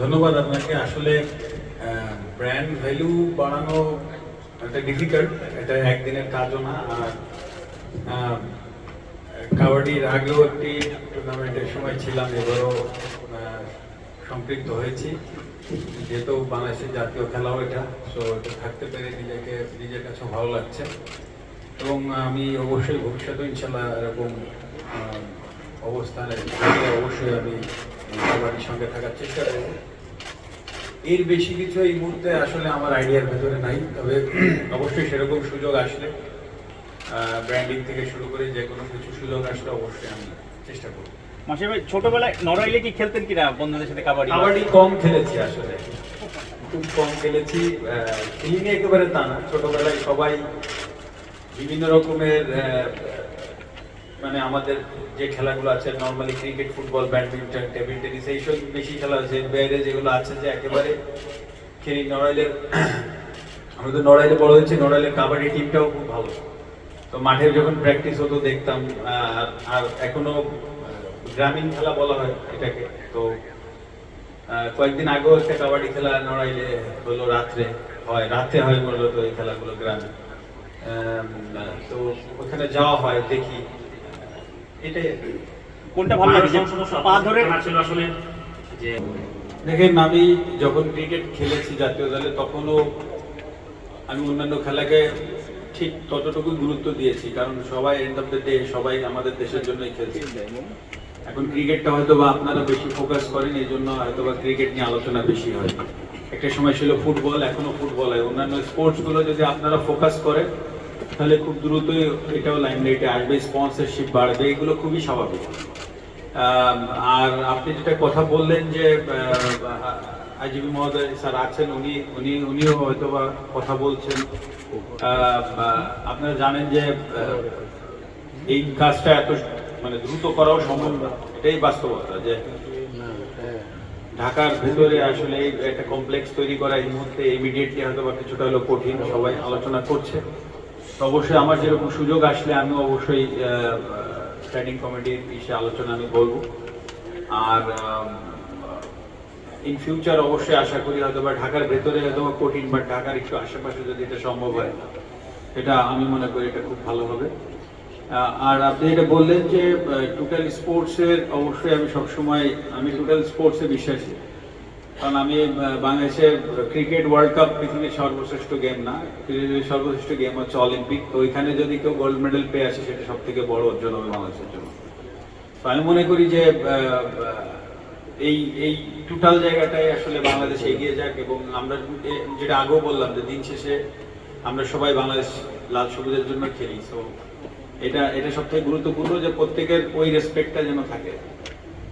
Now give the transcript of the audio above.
ধন্যবাদ আপনাকে। আসলে ব্র্যান্ড ভ্যালু বাড়ানো একটা ডিফিকাল্ট, এটা একদিনের কাজও না। আর কাবাডির আগেও একটি টুর্নামেন্টের সময় ছিলাম, এবারও সম্পৃক্ত হয়েছি, যেহেতু বাংলাদেশের জাতীয় খেলাও এটা। সো এটা থাকতে পেরে নিজের কাছে ভালো লাগছে এবং আমি অবশ্যই ভবিষ্যতে ইনশাল্লাহ এরকম অবস্থানে থাকলে অবশ্যই আমি কাবাডির সঙ্গে থাকার চেষ্টা করব। এর বেশি কিছু এই মুহূর্তে আসলে আমার আইডিয়ার ভেতরে নাই, তবে অবশ্যই সেরকম সুযোগ আসলে ব্র্যান্ডিং থেকে শুরু করে যে কোনো কিছু সুযোগ আসলে অবশ্যই আমি চেষ্টা করব। মাসির ভাই, ছোটবেলায় নড়াইলে কি খেলতেন কিনা বন্ধুদের সাথে কাবাডি? কাবাডি কম খেলেছি, আসলে খুব কম খেলেছি। খেলিনি একেবারে তা না, ছোটবেলায় সবাই বিভিন্ন রকমের মানে আমাদের যে খেলাগুলো আছে normally cricket, football, badminton, table tennis, এইসব বেশি খেলা হয়েছে। বাইরে যেগুলো আছে যে একেবারে খেলি নড়াইলের, আমি তো নড়াইলে বড় হয়েছি, নড়াইলের কাবাডি টিমটাও খুব ভালো। তো মাঠে যখন প্র্যাকটিস হতো দেখতাম। আর এখনো গ্রামীণ খেলা বলা হয় এটাকে। তো কয়েকদিন আগেও একটা কাবাডি খেলা নড়াইলে হলো, রাতে হয় মূলত এই খেলাগুলো গ্রামে। তো ওখানে যাওয়া হয়, দেখি, এটাই। কোনটা ভালো লাগে? পা ধরে ছিল আসলে যে দেখেন, আমি যখন ক্রিকেট খেলেছি জাতীয় দলে, তখনও আমি অন্যান্য খেলাকে ঠিক ততটুকু গুরুত্ব দিয়েছি, কারণ সবাই এন্ড অফ দ্য ডে সবাই আমাদের দেশের জন্যই খেলছে। এখন ক্রিকেটটা হয়তো বা আপনারা বেশি ফোকাস করেন, এই জন্য হয়তো বা ক্রিকেট নিয়ে আলোচনা বেশি হয়। একটা সময় ছিল ফুটবল, এখনো ফুটবল হয়। অন্যান্য স্পোর্টসগুলো যদি আপনারা ফোকাস করেন তাহলে খুব দ্রুতই এটাও লাইমলাইটে আসবে, স্পন্সরশিপ বাড়বে, এগুলো খুবই স্বাভাবিক। আর আপনি যেটা কথা বললেন যে আইজিপি মহোদয় স্যার আছেন, উনিও হয়তো বা কথা বলছেন। আপনারা জানেন যে এই কাজটা এত মানে দ্রুত করাও সম্ভব না, এটাই বাস্তবতা। যে ঢাকার ভেতরে আসলে একটা কমপ্লেক্স তৈরি করা এই মুহূর্তে ইমিডিয়েটলি হয়তো বা কিছুটা হলো কঠিন, সবাই আলোচনা করছে। তো অবশ্যই আমার যেরকম সুযোগ আসলে আমি অবশ্যই স্ট্যান্ডিং কমিটির বিষয়ে আলোচনা আমি বলবো। আর ইন ফিউচার অবশ্যই আশা করি হয়তো বা ঢাকার ভেতরে হয়তো বা কঠিন, বাট ঢাকার একটু আশেপাশে যদি এটা সম্ভব হয়, এটা আমি মনে করি এটা খুব ভালো হবে। আর আপনি এটা বললেন যে টোটাল স্পোর্টসের, অবশ্যই আমি টোটাল স্পোর্টসে বিশ্বাসী। কারণ আমি বাংলাদেশের ক্রিকেট ওয়ার্ল্ড কাপ পৃথিবীর সর্বশ্রেষ্ঠ গেম না, পৃথিবীর সর্বশ্রেষ্ঠ গেম হচ্ছে অলিম্পিক। তো ওইখানে যদি কেউ গোল্ড মেডেল পেয়ে আসে, সেটা সব থেকে বড় অর্জন হবে বাংলাদেশের জন্য। তো আমি মনে করি যে এই টোটাল জায়গাটাই আসলে বাংলাদেশ এগিয়ে যাক। এবং আমরা যেটা আগেও বললাম যে দিন শেষে আমরা সবাই বাংলাদেশ লাল সবুজের জন্য খেলি। সো এটা সব থেকে গুরুত্বপূর্ণ যে প্রত্যেকের ওই রেসপেক্টটা যেন থাকে।